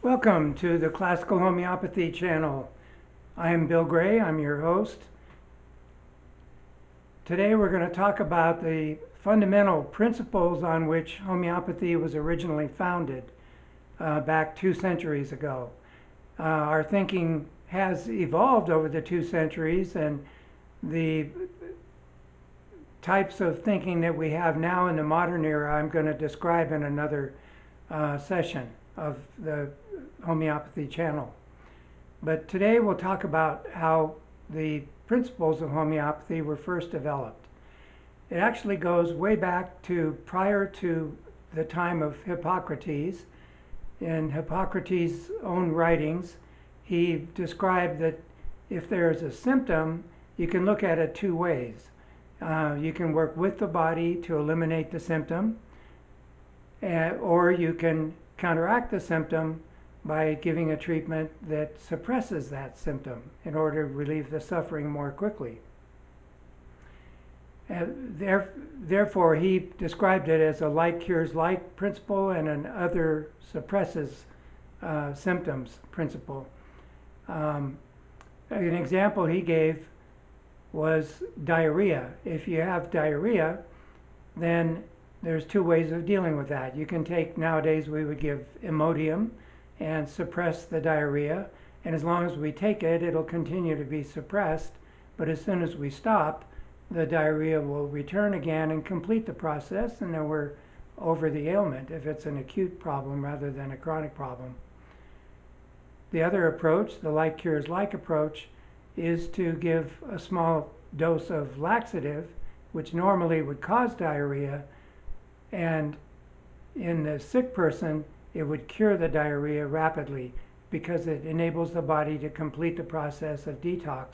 Welcome to the Classical Homeopathy channel. I am Bill Gray, I'm your host. Today we're going to talk about the fundamental principles on which homeopathy was originally founded back 2 centuries ago. Our thinking has evolved over the 2 centuries, and the types of thinking that we have now in the modern era I'm going to describe in another session of the homeopathy channel. But today we'll talk about how the principles of homeopathy were first developed. It actually goes way back to prior to the time of Hippocrates. In Hippocrates' own writings, he described that if there is a symptom, you can look at it 2 ways. You can work with the body to eliminate the symptom, or you can counteract the symptom by giving a treatment that suppresses that symptom in order to relieve the suffering more quickly. Therefore, he described it as a like cures like principle and an other suppresses symptoms principle. An example he gave was diarrhea. If you have diarrhea, then there's 2 ways of dealing with that. You can take, nowadays we would give Imodium and suppress the diarrhea, and as long as we take it, it'll continue to be suppressed, but as soon as we stop, the diarrhea will return again and complete the process, and then we're over the ailment if it's an acute problem rather than a chronic problem. The other approach, the like cures like approach, is to give a small dose of laxative, which normally would cause diarrhea, and in the sick person, it would cure the diarrhea rapidly because it enables the body to complete the process of detox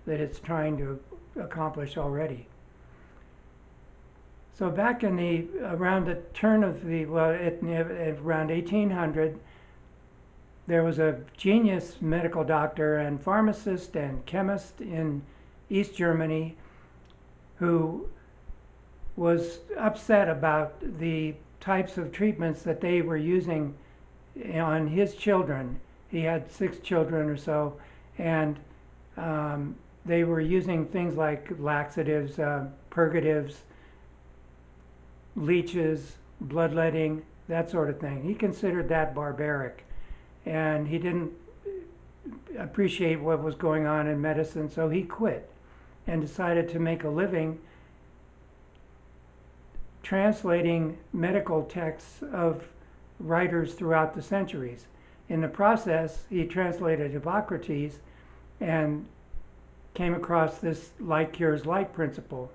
that it's trying to accomplish already. So back in around the turn of around 1800, there was a genius medical doctor and pharmacist and chemist in East Germany who was upset about the types of treatments that they were using on his children. He had 6 children or so, and they were using things like laxatives, purgatives, leeches, bloodletting, that sort of thing. He considered that barbaric, and he didn't appreciate what was going on in medicine, so he quit and decided to make a living translating medical texts of writers throughout the centuries. In the process, he translated Hippocrates and came across this like cures like principle.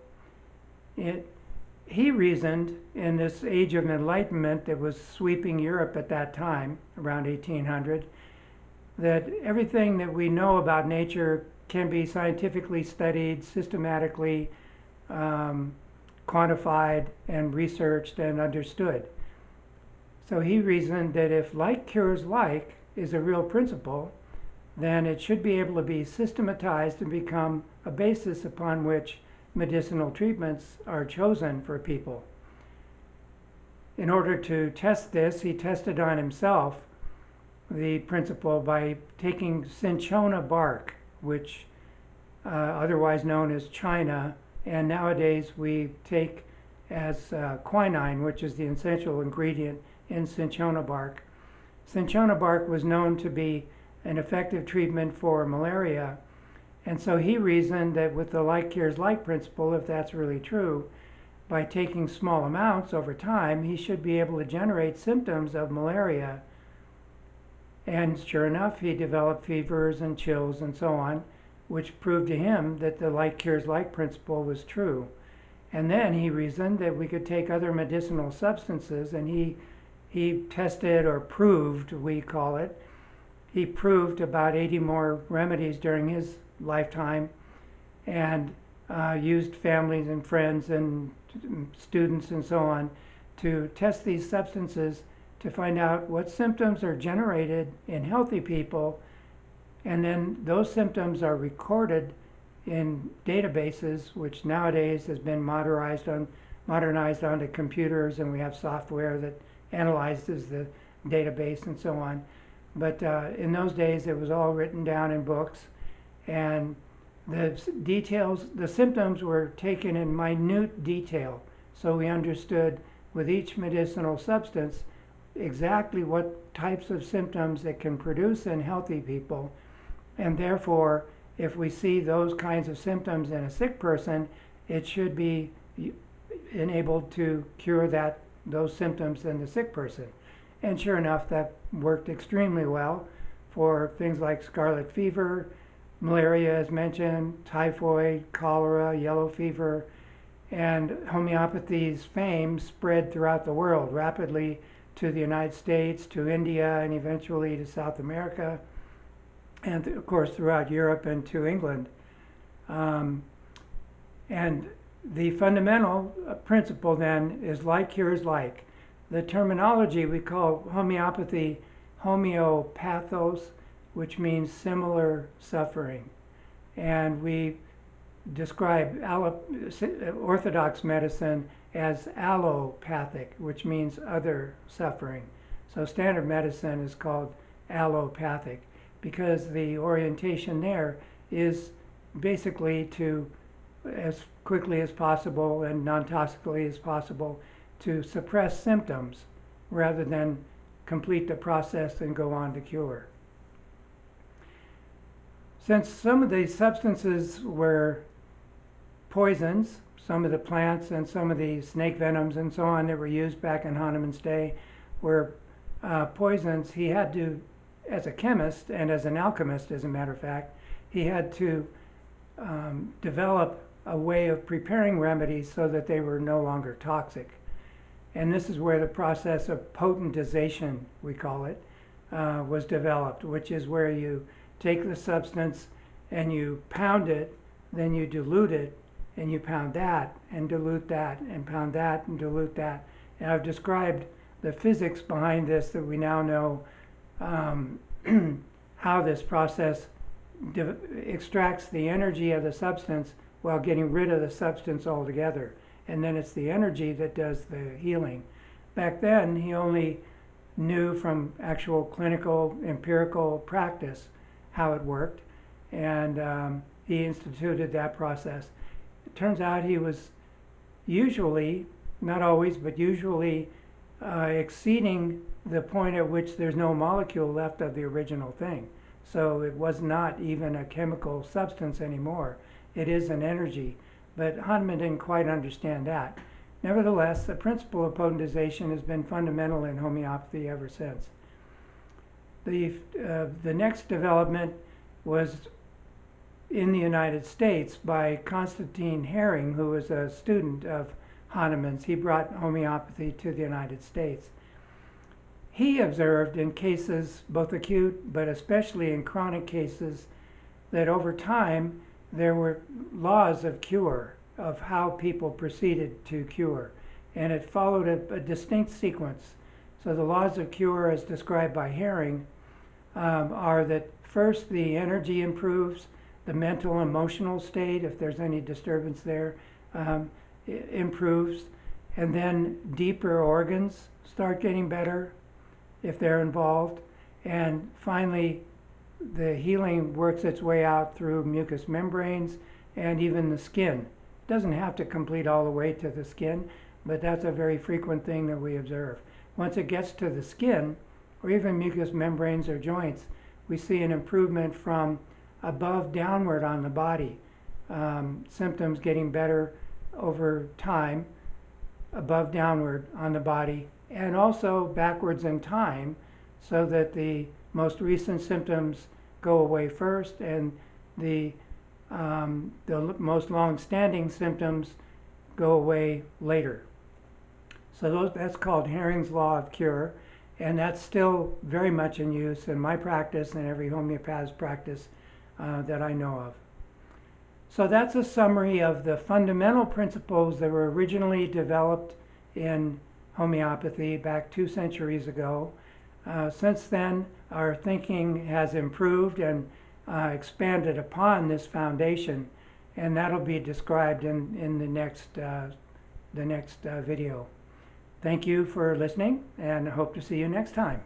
He reasoned in this age of enlightenment that was sweeping Europe at that time, around 1800, that everything that we know about nature can be scientifically studied, systematically quantified and researched and understood. So he reasoned that if like cures like is a real principle, then it should be able to be systematized and become a basis upon which medicinal treatments are chosen for people. In order to test this, he tested on himself the principle by taking cinchona bark, which otherwise known as China, and nowadays we take as quinine, which is the essential ingredient in cinchona bark. Cinchona bark was known to be an effective treatment for malaria, and so he reasoned that with the like cures like principle, if that's really true, by taking small amounts over time, he should be able to generate symptoms of malaria. And sure enough, he developed fevers and chills and so on, which proved to him that the like cures like principle was true. And then he reasoned that we could take other medicinal substances, and he tested, or proved, we call it, he proved about 80 more remedies during his lifetime, and used families and friends and students and so on to test these substances to find out what symptoms are generated in healthy people, and then those symptoms are recorded in databases, which nowadays has been modernized onto computers, and we have software that analyzes the database and so on. But in those days, it was all written down in books, and the details, the symptoms were taken in minute detail, so we understood with each medicinal substance exactly what types of symptoms it can produce in healthy people, and therefore, if we see those kinds of symptoms in a sick person, it should be enabled to cure those symptoms in the sick person. And sure enough, that worked extremely well for things like scarlet fever, malaria as mentioned, typhoid, cholera, yellow fever, and homeopathy's fame spread throughout the world rapidly to the United States, to India, and eventually to South America, and of course throughout Europe and to England. And the fundamental principle then is like cures like. The terminology we call homeopathy homeopathos, which means similar suffering. And we describe orthodox medicine as allopathic, which means other suffering. So standard medicine is called allopathic because the orientation there is basically to, as quickly as possible and non-toxically as possible, to suppress symptoms rather than complete the process and go on to cure. Since some of these substances were poisons, some of the plants and some of the snake venoms and so on that were used back in Hahnemann's day were poisons, he had to, as a chemist and as an alchemist as a matter of fact, he had to develop a way of preparing remedies so that they were no longer toxic. And this is where the process of potentization, we call it, was developed, which is where you take the substance and you pound it, then you dilute it, and you pound that and dilute that and pound that and dilute that. And I've described the physics behind this that we now know how this process extracts the energy of the substance while getting rid of the substance altogether. And then it's the energy that does the healing. Back then, he only knew from actual clinical, empirical practice how it worked, and he instituted that process. It turns out he was usually, not always, but usually exceeding the point at which there's no molecule left of the original thing. So it was not even a chemical substance anymore. It is an energy. But Hahnemann didn't quite understand that. Nevertheless, the principle of potentization has been fundamental in homeopathy ever since. The next development was in the United States by Constantine Herring, who was a student of Hahnemann's. He brought homeopathy to the United States. He observed in cases, both acute but especially in chronic cases, that over time there were laws of cure, of how people proceeded to cure. And it followed a distinct sequence. So the laws of cure, as described by Herring, are that first the energy improves, the mental emotional state, if there's any disturbance there, improves, and then deeper organs start getting better if they're involved, and finally the healing works its way out through mucous membranes and even the skin. It doesn't have to complete all the way to the skin, but that's a very frequent thing that we observe. Once it gets to the skin, or even mucous membranes or joints, we see an improvement from above downward on the body. Symptoms getting better over time, above downward on the body, and also backwards in time, so that the most recent symptoms go away first and the most long-standing symptoms go away later. So that's called Herring's Law of Cure, and that's still very much in use in my practice and every homeopath's practice that I know of. So that's a summary of the fundamental principles that were originally developed in homeopathy back 2 centuries ago. Since then, our thinking has improved and expanded upon this foundation, and that'll be described in the next video. Thank you for listening, and I hope to see you next time.